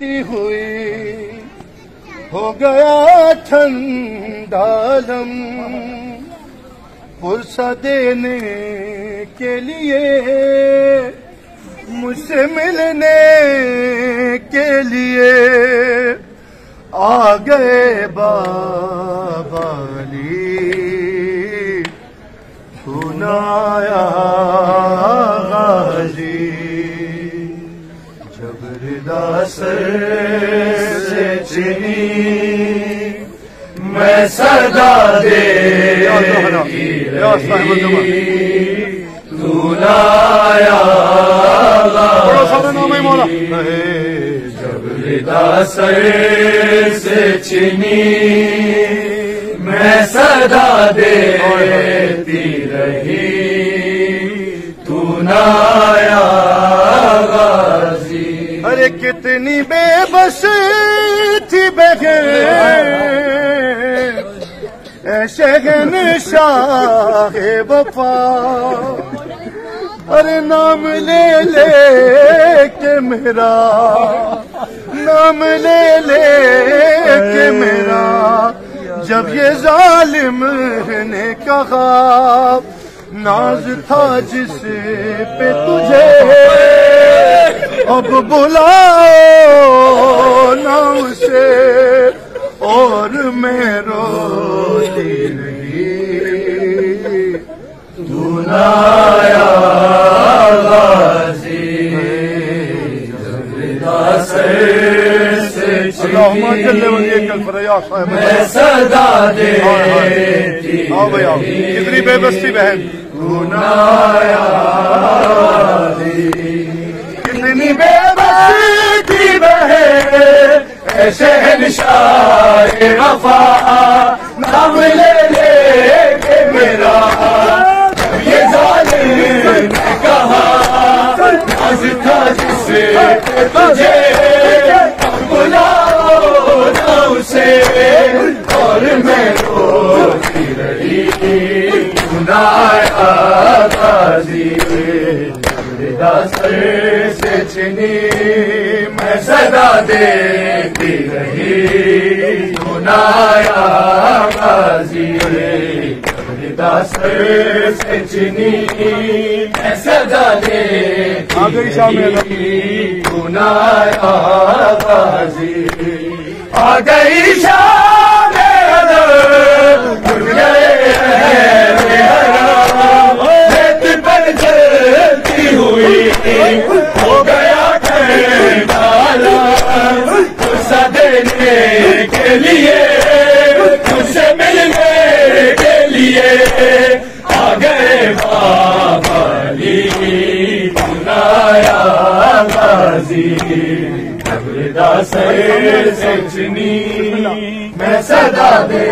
بہتی ہوئی ہو گیا ٹھنڈا دم پرسہ دینے کے لیے مجھ سے ملنے کے لیے آ گئے بابا علی تو نہ آیا غازی جب ردا سر سے چنی میں صدا دیتی رہی تو نہ آیا جب ردا سر سے چنی میں صدا دیتی رہی تو نہ آیا غازی ارے کتنی بے بس تھی بہن اے شہنشاہ وفا ارے نام لے لے کے میرا نام لے لے کے میرا جب یہ ظالم نے کہا ناز تھا جس پہ تجھے اب بلاؤ نہ اسے اور میں روتی رہی تو نہ آیا غازی جب ردا سر سے چنی میں صدا دیتی رہی کتنی بے بستی بہن تو نہ آیا غازی کتنی بے بستی بہن اے شہنشاہ وفا نام لے لے کے میرا جب یہ ظالم نے کہا ناز تھا جس سے تجھے بلاؤ نہ اسے اور میں روتی رہی تو نہ آیا غازی ردا سر سے چنی میں صدا دیتی رہی تو نہ آیا غازی ردا سر سے چنی میں صدا دیتی رہی تو نہ آیا غازی آ گئی شام ادب اٹھ گئے ہوئی ہو گیا پرسہ دینے کے لیے مجھ سے ملنے کے لیے آ گئے بابا علی تو نہ آیا غازی جب ردا سر سے چنی میں صدا دے